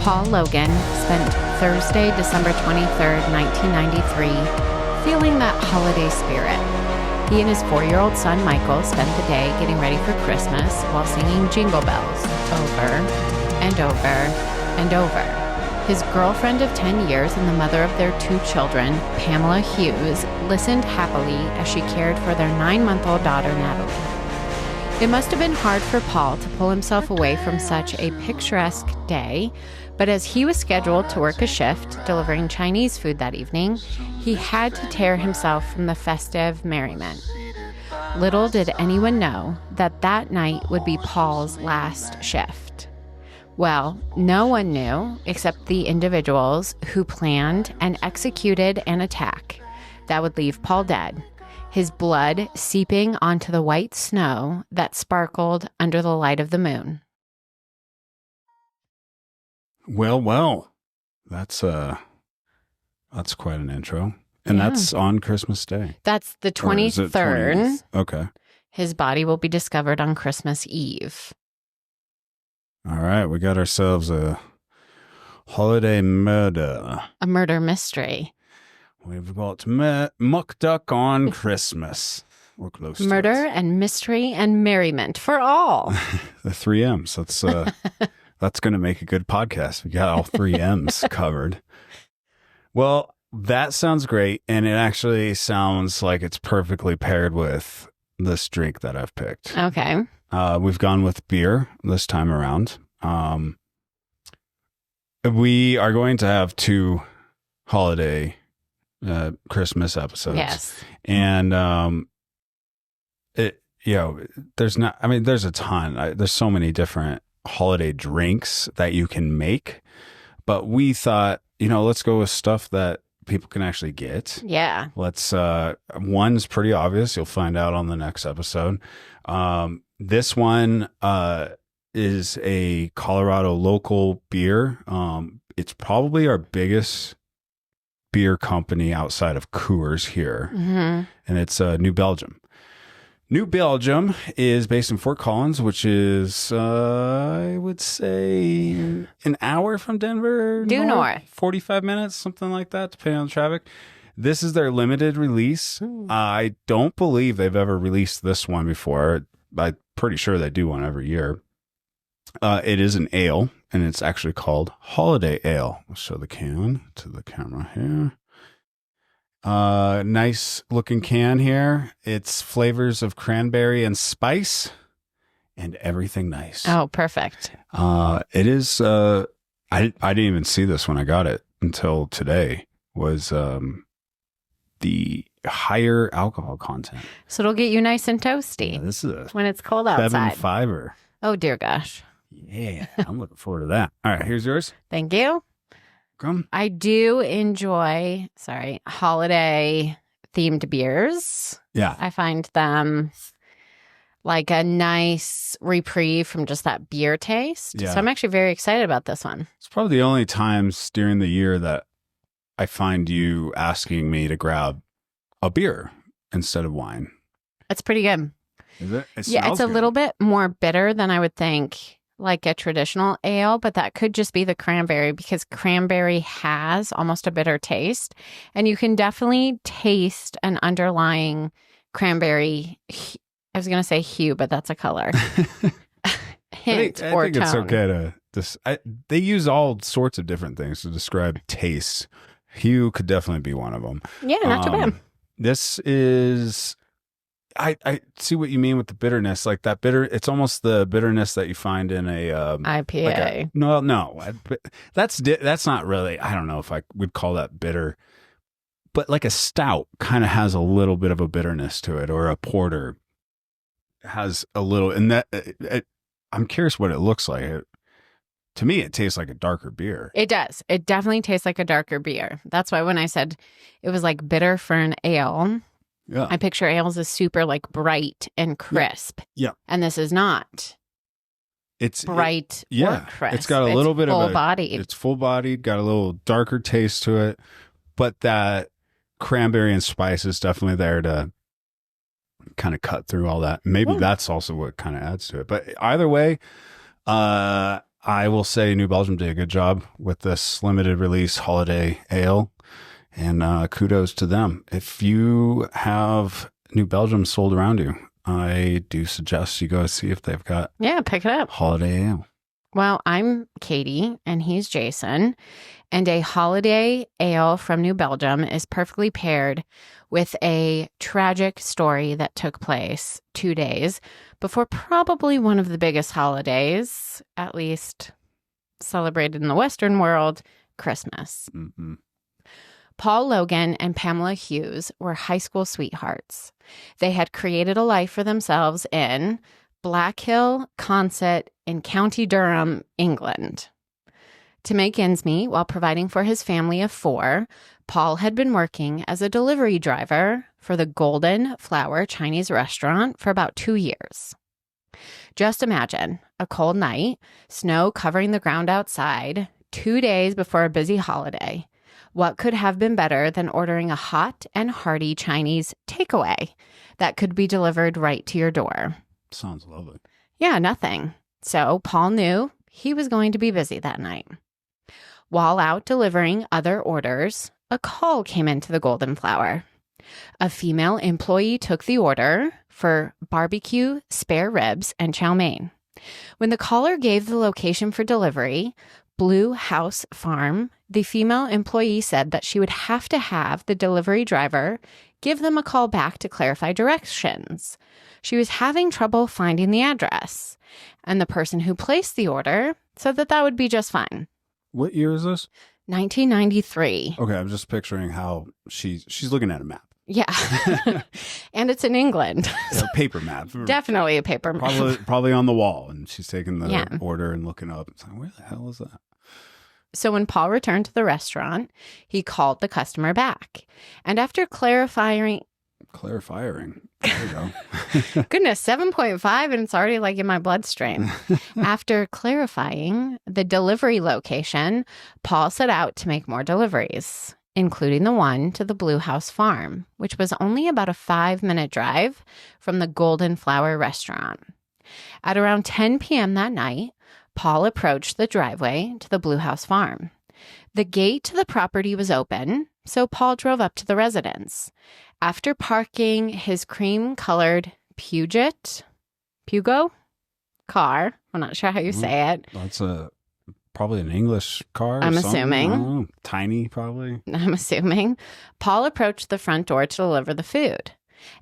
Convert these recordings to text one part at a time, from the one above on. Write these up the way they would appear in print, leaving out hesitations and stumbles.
Paul Logan spent Thursday, December 23rd, 1993, feeling that holiday spirit. He and his 4-year-old son, Michael, spent the day getting ready for Christmas while singing Jingle Bells over and over and over. His girlfriend of 10 years and the mother of their 2 children, Pamela Hughes, listened happily as she cared for their 9-month-old daughter, Natalie. It must have been hard for Paul to pull himself away from such a picturesque day, but as he was scheduled to work a shift delivering Chinese food that evening, he had to tear himself from the festive merriment. Little did anyone know that that night would be Paul's last shift. Well, no one knew except the individuals who planned and executed an attack that would leave Paul dead, his blood seeping onto the white snow that sparkled under the light of the moon. Well, that's quite an intro. And that's on Christmas Day. That's the 23rd. Okay. His body will be discovered on Christmas Eve. All right, we got ourselves a holiday murder. A murder mystery. We've got muck duck on Christmas. We're close to Murder it. and mystery and merriment for all. The 3 M's. That's going to make a good podcast. We got all 3 M's covered. Well, that sounds great, and it actually sounds like it's perfectly paired with this drink that I've picked. Okay. We've gone with beer this time around. We are going to have 2 holiday Christmas episodes. Yes. And there's a ton. There's so many different holiday drinks that you can make, but we thought, let's go with stuff that people can actually get. Yeah. One's pretty obvious. You'll find out on the next episode. This one is a Colorado local beer. It's probably our biggest beer company outside of Coors here. Mm-hmm. And it's New Belgium. New Belgium is based in Fort Collins, which is, I would say, an hour from Denver. Due north. 45 minutes, something like that, depending on the traffic. This is their limited release. I don't believe they've ever released this one before. I'm pretty sure they do one every year. It is an ale, and it's actually called Holiday Ale. I'll show the can to the camera here. Nice looking can here. It's flavors of cranberry and spice and everything nice. Oh, perfect. It is, I didn't even see this when I got it until today, was the higher alcohol content. So it'll get you nice and toasty. Yeah, this is when it's cold outside. 7.5. Oh, dear gosh. Yeah, I'm looking forward to that. All right, here's yours. Thank you. Come. I do enjoy, holiday themed beers. Yeah. I find them like a nice reprieve from just that beer taste. Yeah. So I'm actually very excited about this one. It's probably the only times during the year that I find you asking me to grab a beer instead of wine. It's pretty good. Is it? It's a little bit more bitter than I would think, like a traditional ale, but that could just be the cranberry because cranberry has almost a bitter taste. And you can definitely taste an underlying cranberry. I was going to say hue, but that's a color. Hint I or think tone. it's okay to they use all sorts of different things to describe taste. Hue could definitely be one of them. Yeah, not too bad. This is, I see what you mean with the bitterness, like that bitter. It's almost the bitterness that you find in a IPA. No, that's not really. I don't know if I would call that bitter, but like a stout kind of has a little bit of a bitterness to it, or a porter has a little. And that I'm curious what it looks like. To me, it tastes like a darker beer. It does. It definitely tastes like a darker beer. That's why when I said it was like bitter for an ale. Yeah. I picture ales as super like bright and crisp. Yeah. And this is not. It's bright or crisp. It's got a little bit of full bodied. It's full bodied, got a little darker taste to it, but that cranberry and spice is definitely there to kind of cut through all that. Maybe that's also what kind of adds to it. But either way, I I will say New Belgium did a good job with this limited release holiday ale, and kudos to them. If you have New Belgium sold around you, I do suggest you go see if they've got pick it up. holiday ale. Well, I'm Katie and he's Jason, and a holiday ale from New Belgium is perfectly paired with a tragic story that took place 2 days before probably one of the biggest holidays, at least celebrated in the Western world, Christmas. Mm-hmm. Paul Logan and Pamela Hughes were high school sweethearts. They had created a life for themselves in Blackhill, Consett, in County Durham, England. To make ends meet while providing for his family of 4, Paul had been working as a delivery driver for the Golden Flower Chinese restaurant for about 2 years. Just imagine a cold night, snow covering the ground outside, 2 days before a busy holiday. What could have been better than ordering a hot and hearty Chinese takeaway that could be delivered right to your door? Sounds lovely. Yeah, nothing. So Paul knew he was going to be busy that night. While out delivering other orders, a call came into the Golden Flower. A female employee took the order for barbecue, spare ribs, and chow mein. When the caller gave the location for delivery, Blue House Farm, the female employee said that she would have to have the delivery driver give them a call back to clarify directions. She was having trouble finding the address, and the person who placed the order said that that would be just fine. What year is this? 1993. Okay, I'm just picturing how she's looking at a map. Yeah. And it's in England. Yeah, a paper map. Definitely a paper map. Probably on the wall, and she's taking the order and looking up. It's like, where the hell is that? So when Paul returned to the restaurant, he called the customer back. And after clarifying. There you go. Goodness, 7.5 and it's already like in my bloodstream. After clarifying the delivery location, Paul set out to make more deliveries, including the one to the Blue House Farm, which was only about a 5-minute drive from the Golden Flower restaurant. At around 10 p.m. that night, Paul approached the driveway to the Blue House Farm. The gate to the property was open, so Paul drove up to the residence. After parking his cream-colored Pugo car, I'm not sure how you say it. That's probably an English car. I'm assuming. I don't know. Tiny, probably. I'm assuming. Paul approached the front door to deliver the food.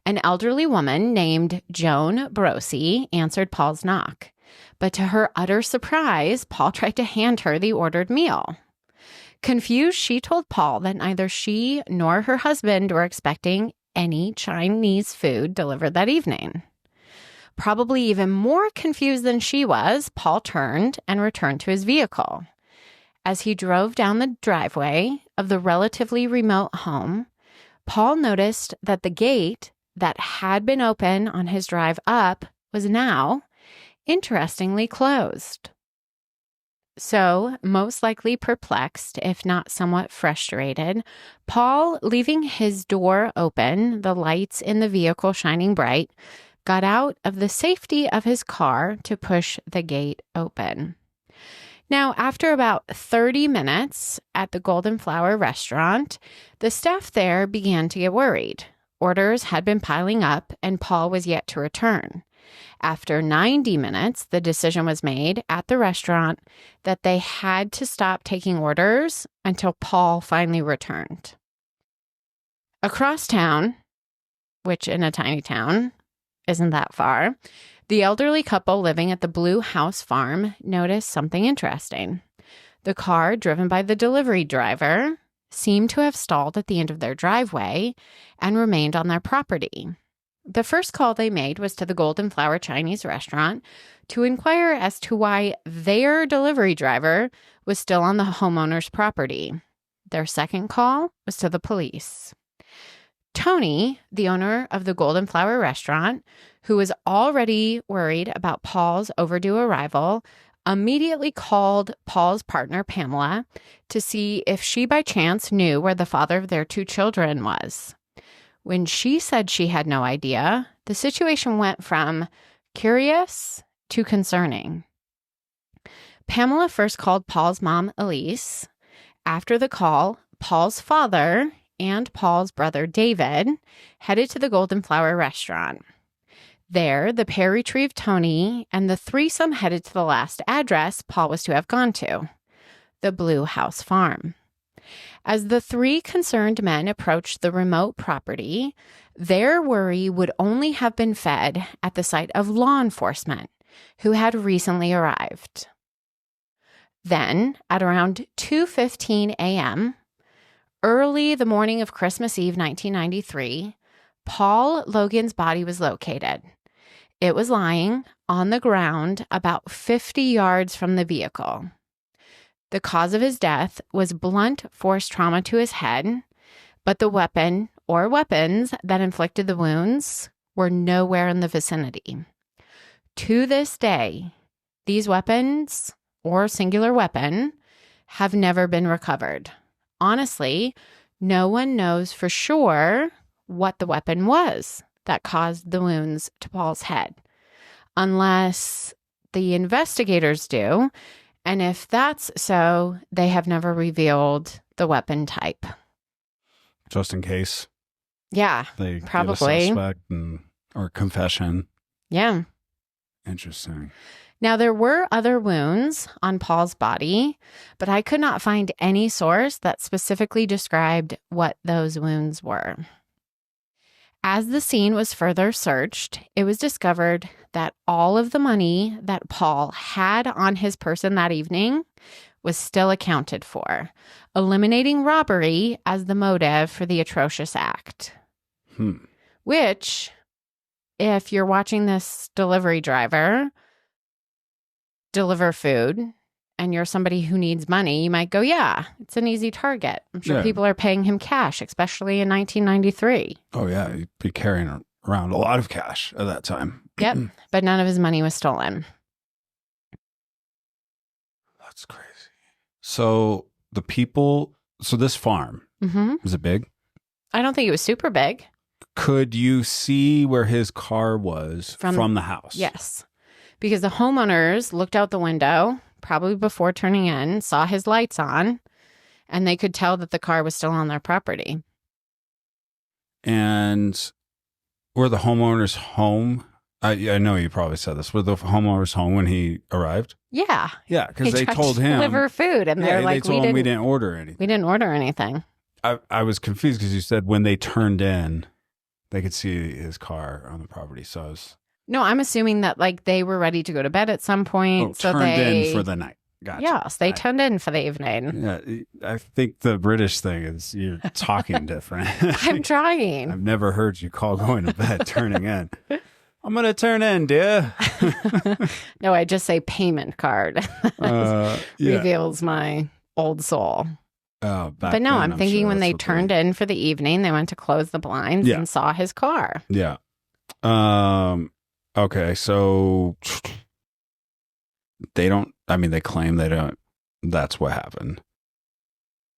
An elderly woman named Joan Brosi answered Paul's knock. But to her utter surprise, Paul tried to hand her the ordered meal. Confused, she told Paul that neither she nor her husband were expecting any Chinese food delivered that evening. Probably even more confused than she was, Paul turned and returned to his vehicle. As he drove down the driveway of the relatively remote home, Paul noticed that the gate that had been open on his drive up was now, interestingly, closed. So, most likely perplexed, if not somewhat frustrated, Paul, leaving his door open, the lights in the vehicle shining bright, got out of the safety of his car to push the gate open. Now, after about 30 minutes at the Golden Flower restaurant, the staff there began to get worried. Orders had been piling up, and Paul was yet to return. After 90 minutes, the decision was made at the restaurant that they had to stop taking orders until Paul finally returned. Across town, which in a tiny town isn't that far, the elderly couple living at the Blue House Farm noticed something interesting. The car driven by the delivery driver seemed to have stalled at the end of their driveway and remained on their property. The first call they made was to the Golden Flower Chinese restaurant to inquire as to why their delivery driver was still on the homeowner's property. Their second call was to the police. Tony, the owner of the Golden Flower restaurant, who was already worried about Paul's overdue arrival, immediately called Paul's partner, Pamela, to see if she by chance knew where the father of their 2 children was. When she said she had no idea, the situation went from curious to concerning. Pamela first called Paul's mom, Elise. After the call, Paul's father and Paul's brother, David, headed to the Golden Flower restaurant. There, the pair retrieved Tony, and the threesome headed to the last address Paul was to have gone to, the Blue House Farm. As the three concerned men approached the remote property, their worry would only have been fed at the sight of law enforcement, who had recently arrived. Then, at around 2:15 a.m., early the morning of Christmas Eve 1993, Paul Logan's body was located. It was lying on the ground about 50 yards from the vehicle. The cause of his death was blunt force trauma to his head, but the weapon or weapons that inflicted the wounds were nowhere in the vicinity. To this day, these weapons or singular weapon have never been recovered. Honestly, no one knows for sure what the weapon was that caused the wounds to Paul's head, unless the investigators do. And if that's so, they have never revealed the weapon type. Just in case. Yeah, they probably. Get a suspect or confession. Yeah. Interesting. Now, there were other wounds on Paul's body, but I could not find any source that specifically described what those wounds were. As the scene was further searched, it was discovered that all of the money that Paul had on his person that evening was still accounted for, eliminating robbery as the motive for the atrocious act. Which, if you're watching this delivery driver deliver food and you're somebody who needs money, you might go, yeah, it's an easy target. I'm sure people are paying him cash, especially in 1993. Oh, yeah. He'd be carrying around a lot of cash at that time. Yep. But none of his money was stolen. That's crazy. So this farm, was it big? I don't think it was super big. Could you see where his car was from the house? Yes. Because the homeowners looked out the window, probably before turning in, saw his lights on, and they could tell that the car was still on their property. And were the homeowners home? I know you probably said this. Were the homeowners home when he arrived? Yeah. Yeah, because they told him. Deliver food, and they're like, they told him we didn't order anything. We didn't order anything. I was confused because you said when they turned in, they could see his car on the property. So I was... No, I'm assuming that like they were ready to go to bed at some point. Turned in for the night. Gotcha. Yes, they turned in for the evening. Yeah, I think the British thing is you're talking different. I'm trying. I've never heard you call going to bed turning in. I'm going to turn in, dear. No, I just say payment card. Reveals my old soul. But no, I'm thinking sure when they turned in for the evening, they went to close the blinds and saw his car. Yeah. Okay, so they claim they don't, that's what happened.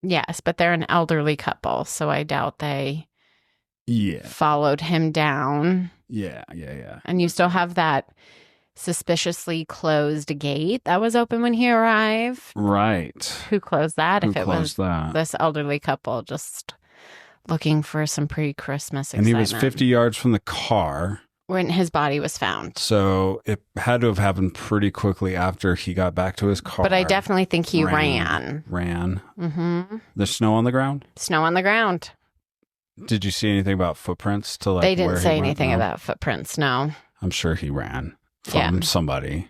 Yes, but they're an elderly couple, so I doubt they followed him down. Yeah. And you still have that suspiciously closed gate that was open when he arrived. Right. Who closed that? Who if it closed was that? This elderly couple just looking for some pre-Christmas excitement. And he was 50 yards from the car when his body was found. So it had to have happened pretty quickly after he got back to his car. But I definitely think he ran. Mm-hmm. There's snow on the ground? Snow on the ground. Did you see anything about footprints to like They didn't where say he went? anything No? about footprints, no. I'm sure he ran from somebody.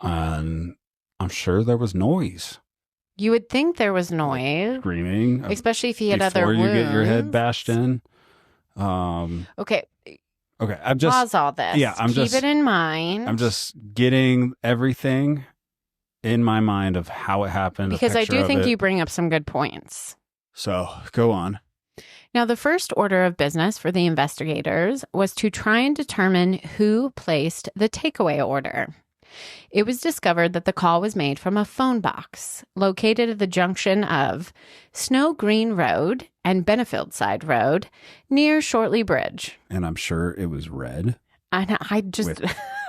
And I'm sure there was noise. You would think there was noise. Screaming. Especially if he had other wounds. Before you get your head bashed in. Okay. I'm just... Pause all this. Yeah, Keep it in mind. I'm just getting everything in my mind of how it happened. Because I do think you bring up some good points. So, go on. Now, the first order of business for the investigators was to try and determine who placed the takeaway order. It was discovered that the call was made from a phone box located at the junction of Snow Green Road and Benefield Side Road near Shortley Bridge. And I'm sure it was red. I just...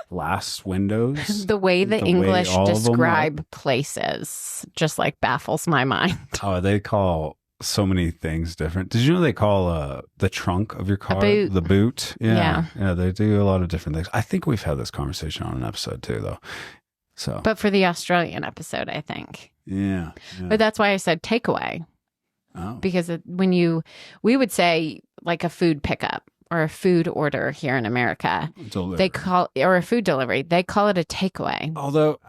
glass windows. The way the way English all of them describe places just like baffles my mind. Oh, they call so many things different. Did you know they call the trunk of your car boot. the boot? Yeah. Yeah, they do a lot of different things. I think we've had this conversation on an episode too, though. So, But for the Australian episode, I think. yeah. But that's why I said takeaway. Oh. Because we would say like a food pickup or a food order here in America. Delivery. They call, or a food delivery, they call it a takeaway. Although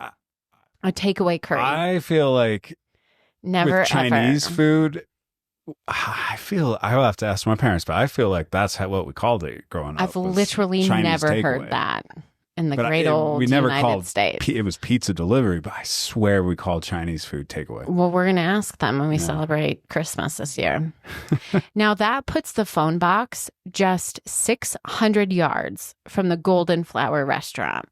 A takeaway curry. I feel like Never with Chinese ever. food, I will have to ask my parents, but I feel like that's what we called it growing up. I've was literally Chinese never takeaway. heard that in the But great old we never United called States. it was pizza delivery, but I swear we called Chinese food takeaway. Well, we're going to ask them when we Yeah. celebrate Christmas this year. Now, that puts the phone box just 600 yards from the Golden Flower restaurant.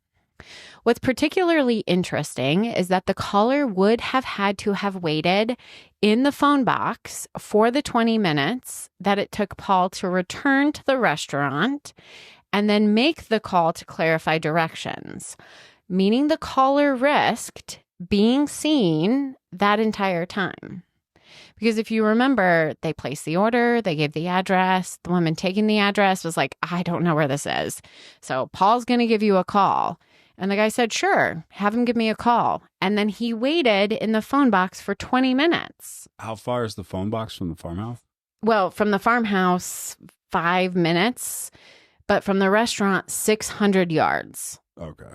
What's particularly interesting is that the caller would have had to have waited in the phone box for the 20 minutes that it took Paul to return to the restaurant and then make the call to clarify directions, meaning the caller risked being seen that entire time. Because if you remember, they placed the order, they gave the address. The woman taking the address was like, I don't know where this is. So Paul's going to give you a call. And the guy said, sure, have him give me a call. And then he waited in the phone box for 20 minutes. How far is the phone box from the farmhouse? Well, from the farmhouse, 5 minutes, but from the restaurant, 600 yards. Okay.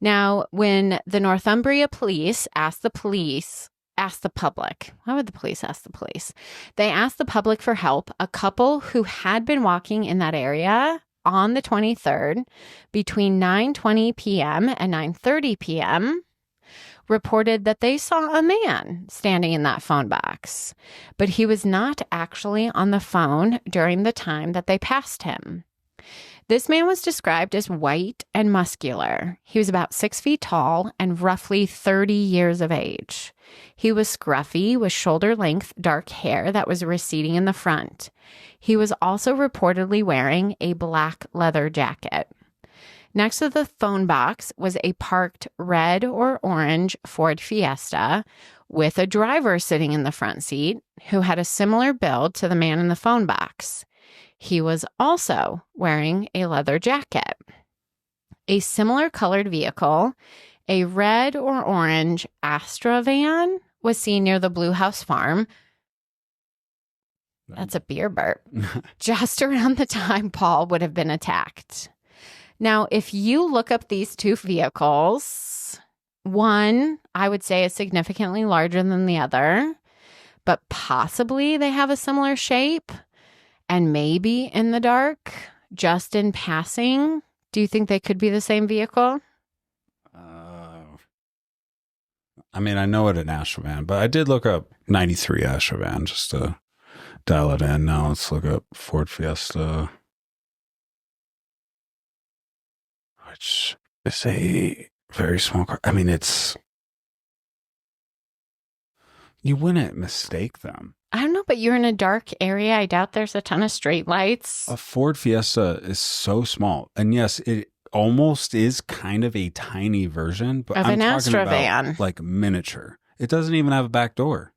Now, when the Northumbria police asked the public, why would the police ask the police? They asked the public for help. A couple who had been walking in that area on the 23rd between 9:20 p.m. and 9:30 p.m. reported that they saw a man standing in that phone box, but he was not actually on the phone during the time that they passed him. This man was described as white and muscular. He was about 6 feet tall and roughly 30 years of age. He was scruffy with shoulder-length dark hair that was receding in the front. He was also reportedly wearing a black leather jacket. Next to the phone box was a parked red or orange Ford Fiesta with a driver sitting in the front seat who had a similar build to the man in the phone box. He was also wearing a leather jacket. A similar colored vehicle, a red or orange Astra van, was seen near the Blue House Farm. That's a beer burp. Just around the time Paul would have been attacked. Now, if you look up these two vehicles, one, I would say, is significantly larger than the other, but possibly they have a similar shape. And maybe in the dark, just in passing, do you think they could be the same vehicle? I mean, I know what an Astra van, but I did look up 93 Astra van just to dial it in. Now let's look up Ford Fiesta, which is a very small car. I mean, you wouldn't mistake them. I don't know, but you're in a dark area. I doubt there's a ton of street lights. A Ford Fiesta is so small. And yes, it almost is kind of a tiny version, but Of I'm an talking Astra about van. like miniature. It doesn't even have a back door.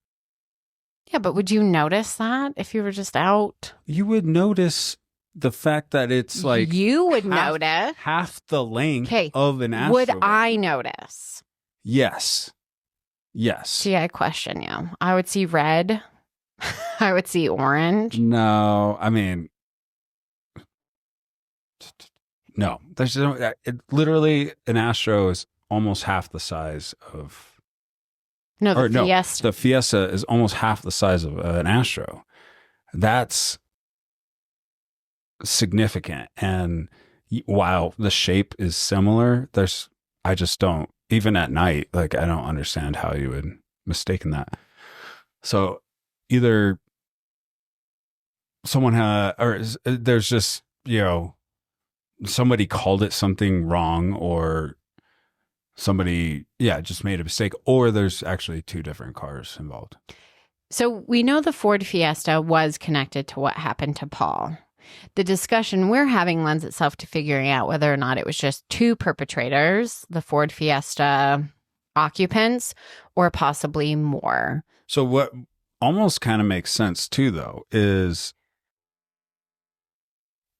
Yeah, but would you notice that if you were just out? You would notice the fact that it's like you would half- notice. half the length Okay, of an Astra Would van. I notice? Yes. See, I question you. I would see red. I would see orange. No, I mean, no. There's no, literally an Astro is almost half the size of. No, the Or no, Fiesta. the Fiesta is almost half the size of an Astro. That's significant. And while the shape is similar, I just don't, even at night, like I don't understand how you would mistaken that. So either someone there's just, somebody called it something wrong, or somebody, just made a mistake, or there's actually two different cars involved. So we know the Ford Fiesta was connected to what happened to Paul. The discussion we're having lends itself to figuring out whether or not it was just two perpetrators, the Ford Fiesta occupants, or possibly more. So what almost kind of makes sense too, though, is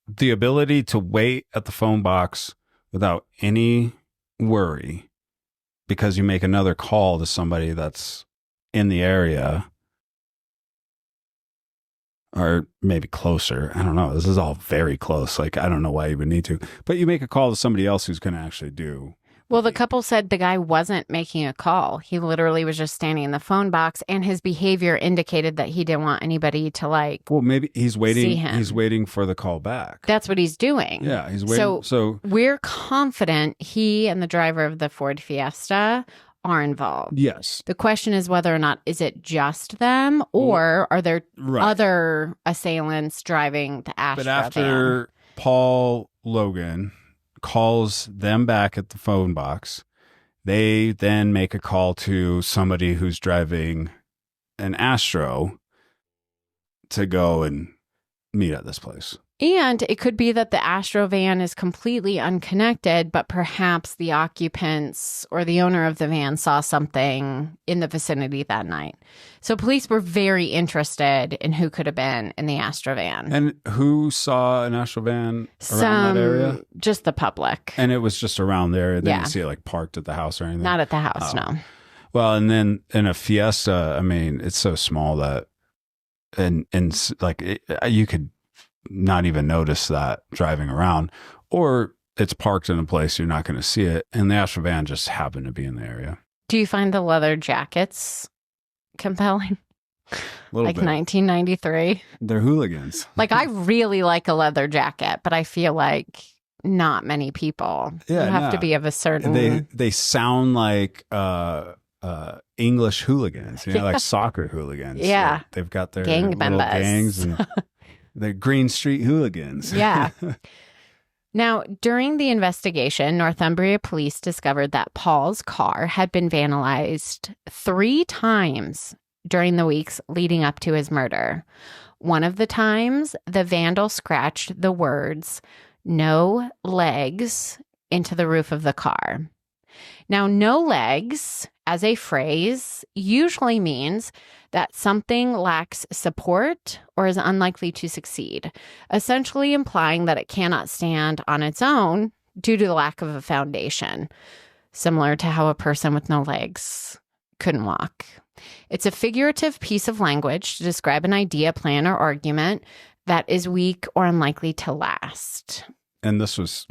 the ability to wait at the phone box without any worry because you make another call to somebody that's in the area or maybe closer. I don't know. This is all very close. Like, I don't know why you would need to, but you make a call to somebody else who's going to actually do. Well, the couple said the guy wasn't making a call. He literally was just standing in the phone box, and his behavior indicated that he didn't want anybody to Well, maybe he's waiting. see him. He's waiting for the call back. That's what he's doing. Yeah, he's waiting. So we're confident he and the driver of the Ford Fiesta are involved. yes. The question is whether or not is it just them, or are there other assailants driving the Astra But after van? Paul Logan calls them back at the phone box, they then make a call to somebody who's driving an Astro to go and meet at this place. And it could be that the Astro van is completely unconnected, but perhaps the occupants or the owner of the van saw something in the vicinity that night. So police were very interested in who could have been in the Astro van. And who saw an Astro van around that area? Just the public. And it was just around there. They Yeah. didn't see it like parked at the house or anything. Not at the house, Oh. no. Well, and then in a Fiesta, I mean, it's so small that, and like you could not even notice that driving around, or it's parked in a place you're not going to see it, and the Astro van just happened to be in the area. Do you find the leather jackets compelling? A little Like bit. 1993? They're hooligans. Like, I really like a leather jacket, but I feel like not many people. Yeah, you have to no. be of a certain... They sound like English hooligans, like soccer hooligans. Yeah. Like, they've got their Gang little members. gangs and they're Green Street hooligans. Yeah. Now, during the investigation, Northumbria police discovered that Paul's car had been vandalized 3 times during the weeks leading up to his murder. One of the times, the vandal scratched the words, "No legs," into the roof of the car. Now, "no legs" as a phrase usually means that something lacks support or is unlikely to succeed, essentially implying that it cannot stand on its own due to the lack of a foundation, similar to how a person with no legs couldn't walk. It's a figurative piece of language to describe an idea, plan, or argument that is weak or unlikely to last. And this was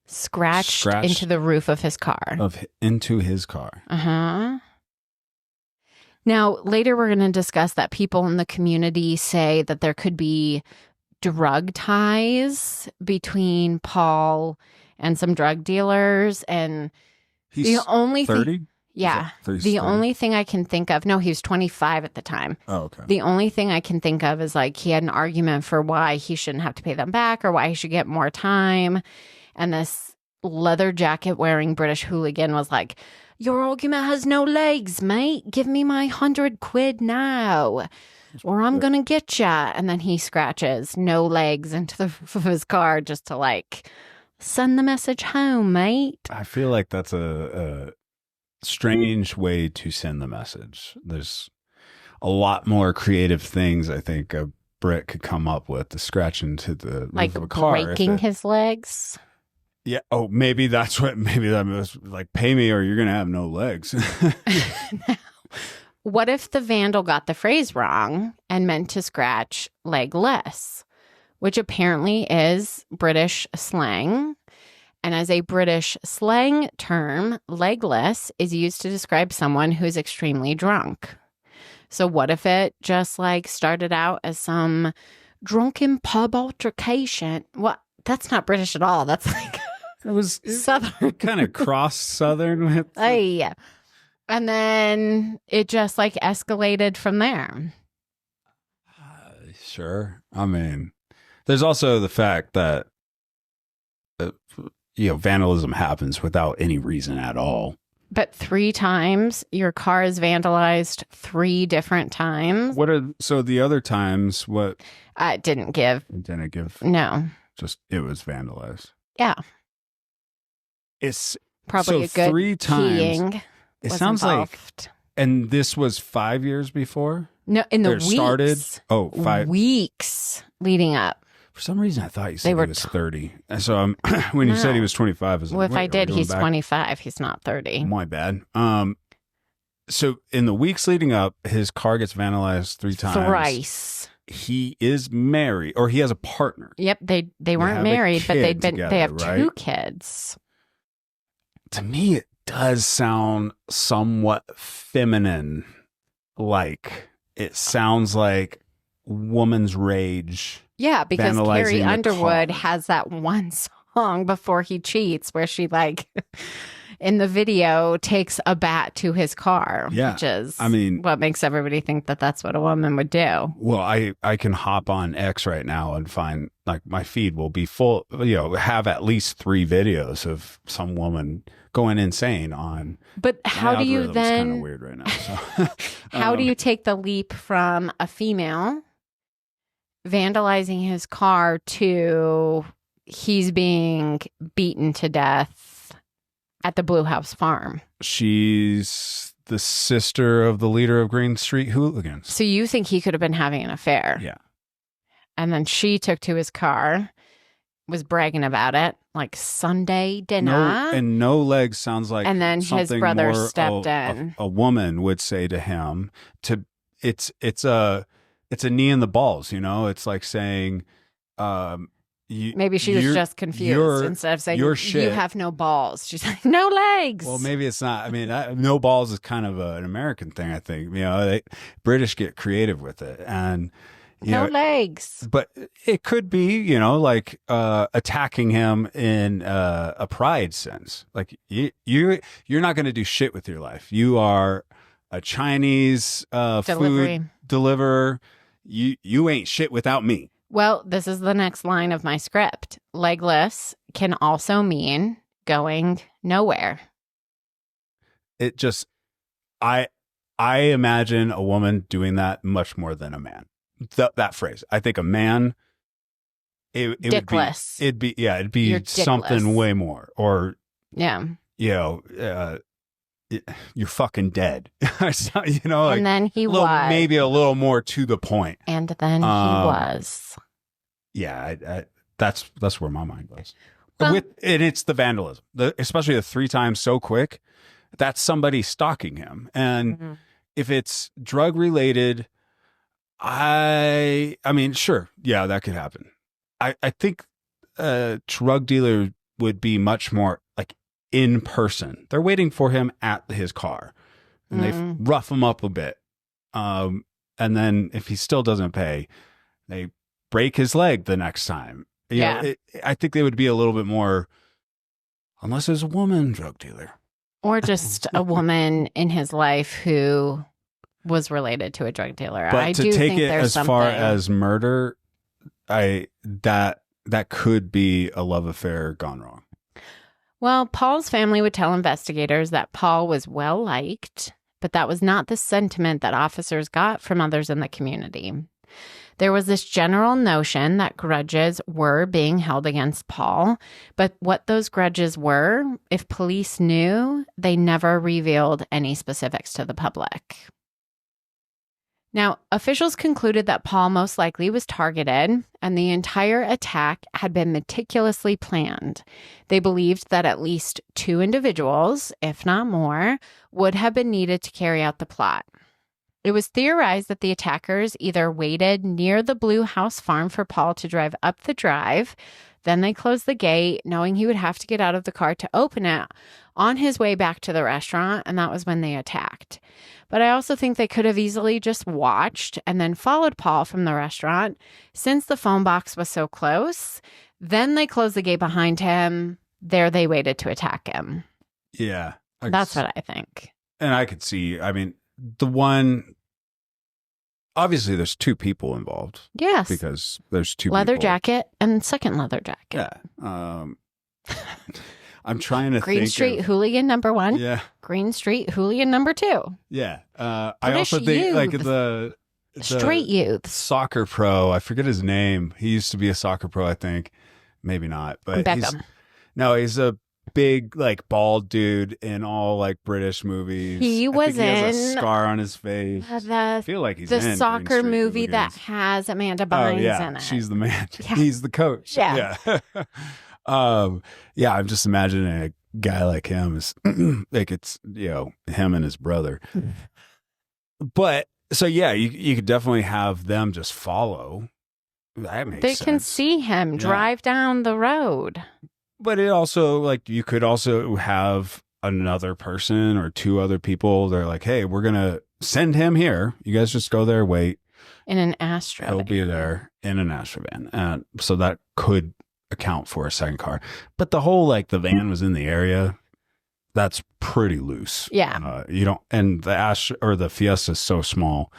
Scratched into the roof of his car. Into his car. Uh-huh. Now, later we're going to discuss that people in the community say that there could be drug ties between Paul and some drug dealers. And He's the only 30? Yeah. He's The 30? only thing I can think of, no, he was 25 at the time. Oh, okay. The only thing I can think of is like he had an argument for why he shouldn't have to pay them back or why he should get more time. And this leather jacket wearing British hooligan was like, "Your argument has no legs, mate. Give me my £100 now or I'm going to get ya." And then he scratches "no legs" into the roof of his car just to like send the message home, mate. I feel like that's a strange way to send the message. There's a lot more creative things I think a Brit could come up with to scratch into the Like roof of a car. breaking his legs. Yeah. Oh, maybe that was like, pay me or you're going to have no legs. What if the vandal got the phrase wrong and meant to scratch legless, which apparently is British slang? And as a British slang term, legless is used to describe someone who's extremely drunk. So what if it just like started out as some drunken pub altercation? Well, that's not British at all. That's like It was Southern. kind of cross Southern with. Hey. And then it just like escalated from there. Sure. I mean, there's also the fact that vandalism happens without any reason at all. But 3 times? Your car is vandalized 3 different times? So the other times, what? It didn't give. It didn't give. No. Just, it was vandalized. Yeah. It's probably so a good 3 times. keying. It sounds involved. like, and this was 5 years before? No, in the It weeks. started? Oh, 5. Weeks leading up. For some reason, I thought you said They were he was 30. And so when you said he was 25, I was like, Well, if wait, I are we did, going he's back? 25. He's not 30. My bad. So in the weeks leading up, his car gets vandalized 3 times. Thrice. He is married, or he has a partner. Yep, they weren't have a married, but kid they have together, 2 right? kids. To me, it does sound somewhat feminine. Like, it sounds like woman's rage. Yeah, because Vandalizing Carrie the Underwood car. has that one song before he cheats where she, like, in the video, takes a bat to his car. Yeah, Which is I mean, what makes everybody think that that's what a woman would do. Well, I can hop on X right now and find, like, my feed will be full, have at least 3 videos of some woman going insane on. But how do you algorithm's kind then, of weird right now. So. how do you take the leap from a female vandalizing his car to he's being beaten to death at the Blue House Farm? She's the sister of the leader of Green Street Hooligans. So you think he could have been having an affair? Yeah. And then she took to his car, was bragging about it, like Sunday dinner. No legs sounds like, and then his something brother more stepped in. a woman would say to him. It's a knee in the balls, It's like saying, maybe she was just confused. Instead of saying, you have no balls, she's like, no legs. Well, maybe it's not. I mean, no balls is kind of an American thing, I think. British get creative with it. And no legs. But it could be, like attacking him in a pride sense. Like, you're not going to do shit with your life. You are a Chinese food deliverer. You ain't shit without me. Well, this is the next line of my script. Legless can also mean going nowhere. It just, I imagine a woman doing that much more than a man. That phrase. I think a man, it dickless. It'd be something way more. Or, yeah, you're fucking dead. And then he was. Maybe a little more to the point. And then he was. Yeah, that's where my mind goes. Well, And it's the vandalism, especially the 3 times so quick. That's somebody stalking him. And if it's drug related, I mean, sure. Yeah, that could happen. I think a drug dealer would be much more like in person. They're waiting for him at his car and they rough him up a bit. And then if he still doesn't pay, they break his leg the next time. I think they would be a little bit more, unless there's a woman drug dealer. Or just a woman in his life who was related to a drug dealer. But I to do take think it there's as something. far as murder, that could be a love affair gone wrong. Well, Paul's family would tell investigators that Paul was well liked, but that was not the sentiment that officers got from others in the community. There was this general notion that grudges were being held against Paul, but what those grudges were, if police knew, they never revealed any specifics to the public. Now, officials concluded that Paul most likely was targeted, and the entire attack had been meticulously planned. They believed that at least 2 individuals, if not more, would have been needed to carry out the plot. It was theorized that the attackers either waited near the Blue House Farm for Paul to drive up the drive, then they closed the gate, knowing he would have to get out of the car to open it on his way back to the restaurant, and that was when they attacked. But I also think they could have easily just watched and then followed Paul from the restaurant since the phone box was so close. Then they closed the gate behind him. There they waited to attack him. Yeah. That's what I think. And I could see, I mean, obviously there's 2 people involved. Yes. Because there's 2 leather people. jacket and second leather jacket. Yeah. I'm trying to Green think Street of, hooligan number 1. Yeah. Green Street hooligan number 2. Yeah. I British also think like youth. the Straight youth. soccer pro. I forget his name. He used to be a soccer pro, I think. Maybe not, but Beckham. he's a big like bald dude in all like British movies. He was he has a in scar on his face. I feel like he's the in Green soccer Street movie that Hooligans. has Amanda Bynes in it. She's the man. Yeah. He's the coach. Yeah. Yeah. I'm just imagining a guy like him is like it's him and his brother. But so yeah, you could definitely have them just follow. That makes sense. They can see him drive down the road. But it also like you could also have another person or 2 other people. They're like, hey, we're gonna send him here. You guys just go there, wait. In an Astro. He'll be there in an Astro van. And so that could account for a second car. But the whole like the van was in the area, that's pretty loose. Yeah. You don't, and the Astro or the Fiesta is so small.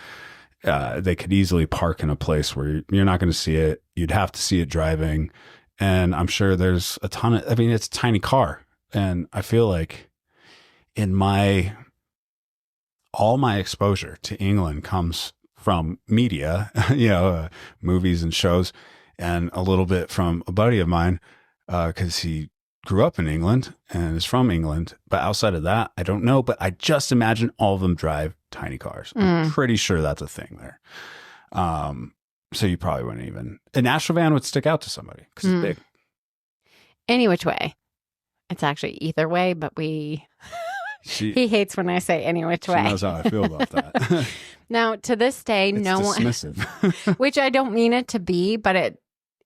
They could easily park in a place where you're not going to see it. You'd have to see it driving. And I'm sure there's a ton of, I mean, it's a tiny car. And I feel like all my exposure to England comes from media, movies and shows, and a little bit from a buddy of mine, because he grew up in England and is from England. But outside of that, I don't know. But I just imagine all of them drive tiny cars. I'm pretty sure that's a thing there. So you probably wouldn't even. An Astro van would stick out to somebody because it's big. Any which way. It's actually either way, but he hates when I say any which way. She knows how I feel about that. Now, to this day, it's no one, dismissive. which I don't mean it to be, but it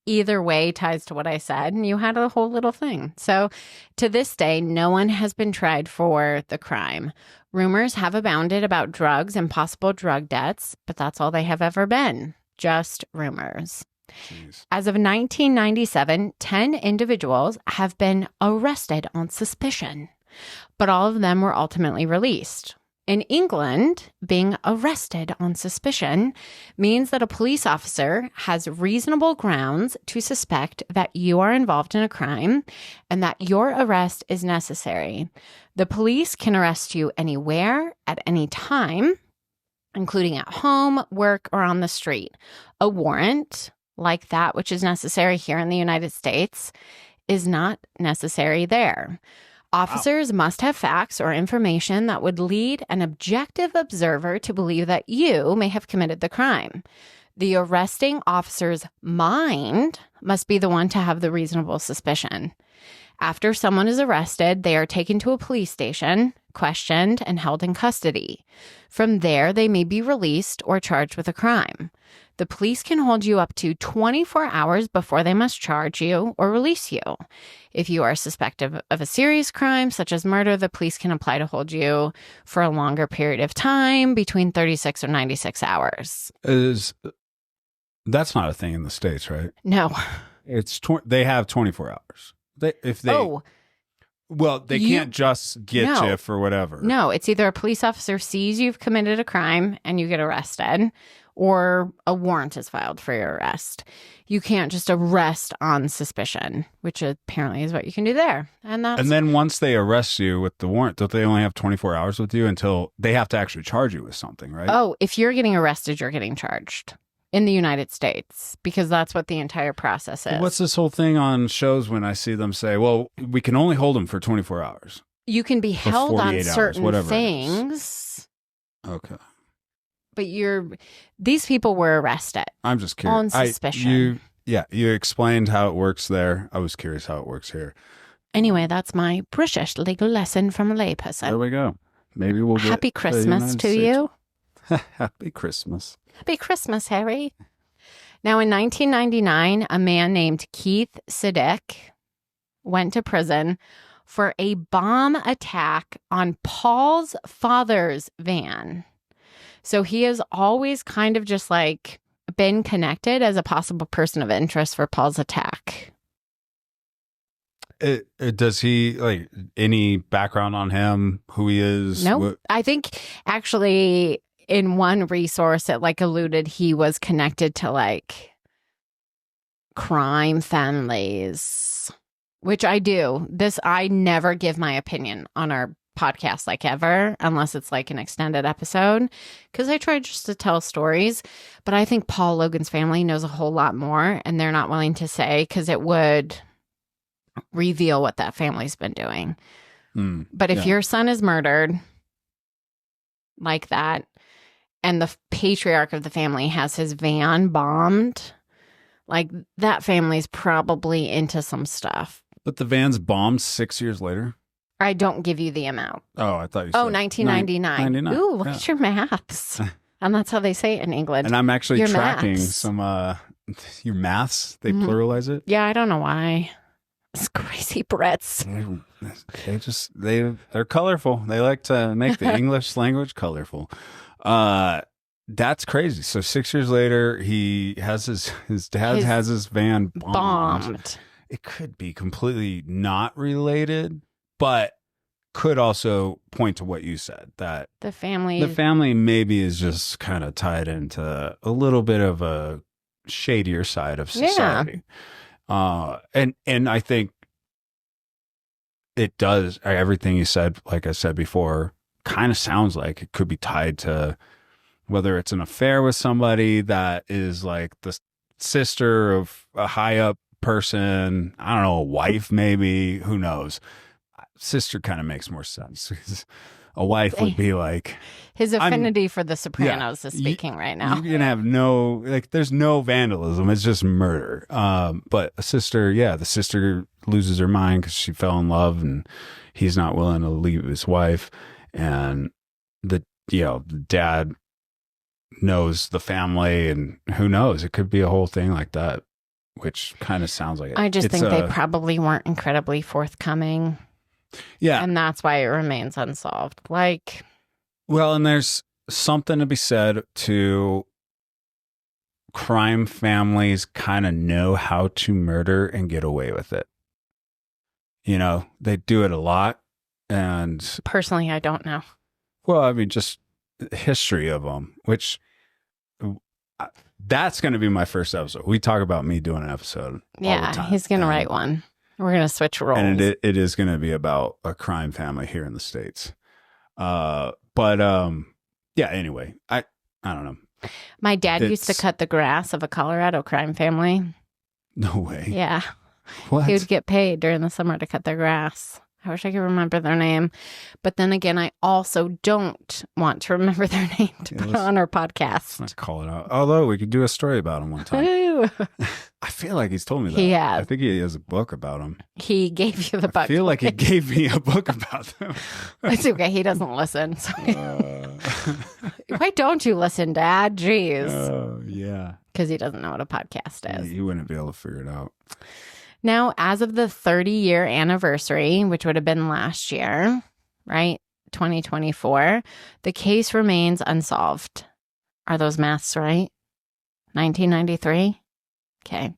either way ties to what I said, and you had a whole little thing. So to this day, no one has been tried for the crime. Rumors have abounded about drugs and possible drug debts, but that's all they have ever been. Just rumors. Jeez. As of 1997, 10 individuals have been arrested on suspicion, but all of them were ultimately released. In England, being arrested on suspicion means that a police officer has reasonable grounds to suspect that you are involved in a crime and that your arrest is necessary. The police can arrest you anywhere at any time, including at home, work, or on the street. A warrant, like that which is necessary here in the United States, is not necessary there. Officers must have facts or information that would lead an objective observer to believe that you may have committed the crime. The arresting officer's mind must be the one to have the reasonable suspicion. After someone is arrested, they are taken to a police station, questioned, and held in custody. From there, they may be released or charged with a crime. The police can hold you up to 24 hours before they must charge you or release you. If you are suspected of a serious crime, such as murder, the police can apply to hold you for a longer period of time, between 36 or 96 hours. That's not a thing in the States, right? No. They have 24 hours. They can't just get you for whatever. No, it's either a police officer sees you've committed a crime and you get arrested, or a warrant is filed for your arrest. You can't just arrest on suspicion, which apparently is what you can do there. And then once they arrest you with the warrant, don't they only have 24 hours with you until they have to actually charge you with something, right? Oh, if you're getting arrested, you're getting charged in the United States, because that's what the entire process is. What's this whole thing on shows when I see them say, well, we can only hold them for 24 hours? You can be held on certain whatever things. Okay. But these people were arrested. I'm just curious. On suspicion. You explained how it works there. I was curious how it works here. Anyway, that's my British legal lesson from a layperson. There we go. Maybe we'll get Happy Christmas to you. Happy Christmas. Happy Christmas, Harry. Now, in 1999, a man named Keith Siddick went to prison for a bomb attack on Paul's father's van. So he has always kind of just like been connected as a possible person of interest for Paul's attack. Does he, like, any background on him, who he is? No, nope. I think actually in one resource it like alluded he was connected to like crime families. which I do. I never give my opinion on our podcast, like ever, unless it's like an extended episode, because I try just to tell stories. But I think Paul Logan's family knows a whole lot more, and they're not willing to say because it would reveal what that family's been doing. But if your son is murdered like that, and the patriarch of the family has his van bombed, like that family's probably into some stuff. But the van's bombed 6 years later? I don't give you the amount. Oh, I thought you said 1999. 99. Ooh, look at your maths. And that's how they say it in England. And I'm actually Your tracking maths. some your maths. They pluralize it. Yeah, I don't know why. It's crazy Brits. They're colorful. They like to make the English language colorful. That's crazy. So 6 years later, he has his dad has his van bombed. It could be completely not related, but could also point to what you said, that the family maybe is just kind of tied into a little bit of a shadier side of society. And I think it does, everything you said, like I said before, kind of sounds like it could be tied to whether it's an affair with somebody that is like the sister of a high up person, I don't know, a wife maybe, who knows. Sister kind of makes more sense. A wife would be like... His affinity for The Sopranos is speaking right now. You can have there's no vandalism. It's just murder. But a sister, the sister loses her mind because she fell in love and he's not willing to leave his wife. And the dad knows the family, and who knows? It could be a whole thing like that, which kind of sounds like it. I just think they probably weren't incredibly forthcoming. Yeah. And that's why it remains unsolved. Well, and there's something to be said to crime families kind of know how to murder and get away with it. They do it a lot. And personally, I don't know. Well, I mean, just history of them, which that's going to be my first episode. We talk about me doing an episode. Yeah, all the time. He's going to write one. We're going to switch roles. And it is going to be about a crime family here in the States. Anyway, I don't know. My dad used to cut the grass of a Colorado crime family. No way. Yeah. What? He would get paid during the summer to cut their grass. I wish I could remember their name. But then again, I also don't want to remember their name to put on our podcast. Let's call it out. Although we could do a story about him one time. I feel like he's told me that. He has. I think he has a book about him. He gave you the book. I feel like he gave me a book about them. It's okay. He doesn't listen. So. Why don't you listen, Dad? Jeez. Yeah. Because he doesn't know what a podcast is. He wouldn't be able to figure it out. Now, as of the 30-year anniversary, which would have been last year, right, 2024, the case remains unsolved. Are those maths right? 1993? Okay.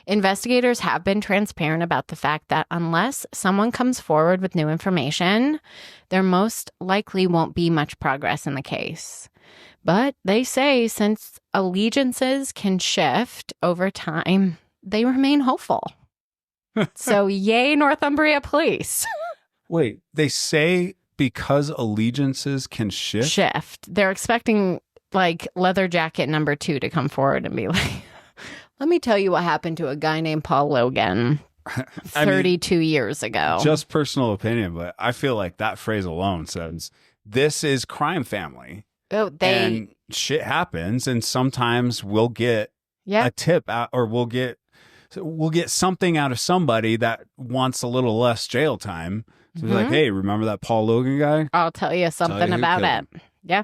Investigators have been transparent about the fact that unless someone comes forward with new information, there most likely won't be much progress in the case. But they say since allegiances can shift over time, they remain hopeful. So yay, Northumbria Police. Wait, they say because allegiances can shift? Shift. They're expecting leather jacket number 2 to come forward and be like, let me tell you what happened to a guy named Paul Logan 32 years ago. Just personal opinion, but I feel like that phrase alone says, this is crime family. Oh, and shit happens, and sometimes we'll get a tip out, or we'll get something out of somebody that wants a little less jail time. To be like, hey, remember that Paul Logan guy? I'll tell you something about it. Yeah.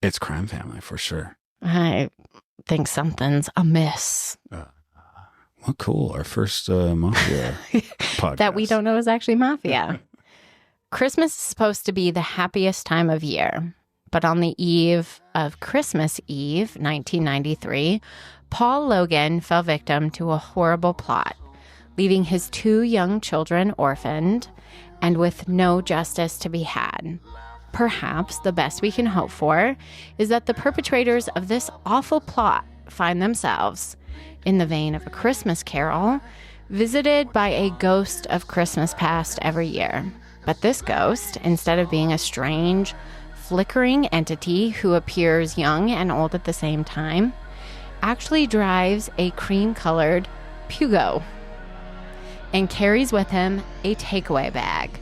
It's crime family for sure. I think something's amiss. Well, cool. Our first mafia podcast. That we don't know is actually mafia. Christmas is supposed to be the happiest time of year. But on the eve of Christmas Eve, 1993, Paul Logan fell victim to a horrible plot, leaving his 2 young children orphaned and with no justice to be had. Perhaps the best we can hope for is that the perpetrators of this awful plot find themselves, in the vein of A Christmas Carol, visited by a ghost of Christmas past every year. But this ghost, instead of being a strange, flickering entity who appears young and old at the same time, actually drives a cream-colored Pugo and carries with him a takeaway bag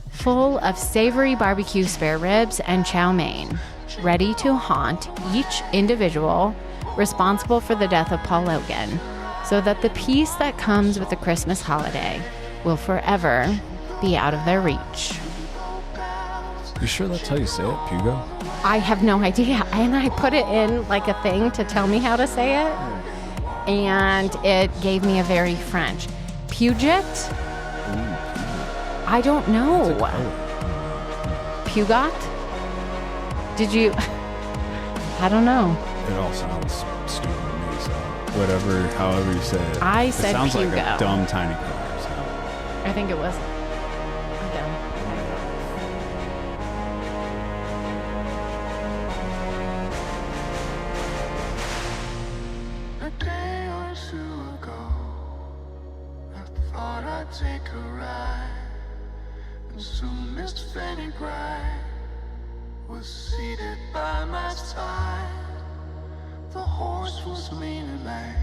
full of savory barbecue spare ribs and chow mein, ready to haunt each individual responsible for the death of Paul Logan, so that the peace that comes with the Christmas holiday will forever be out of their reach. You sure that's how you say it, Pugo? I have no idea. And I put it in like a thing to tell me how to say it. And it gave me a very French. Puget? I don't know. Pugot? Did you? I don't know. It all sounds stupid to me, so whatever, however you say it. I it said sounds Pugo. like a dumb tiny car. So. I think it was. Dumb. A day or two ago, I thought I'd take a ride, and soon Miss Fanny Bright was seated by my side. The horse was lean and lank,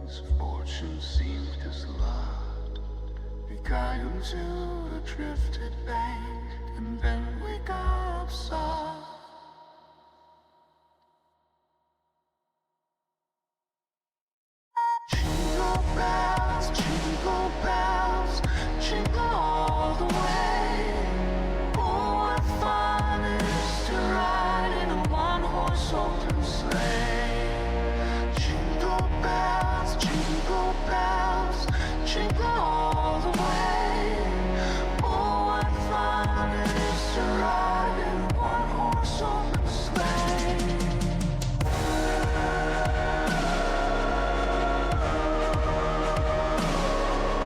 his fortune seemed his lot. We got into a drifted bank, and then we got up soft.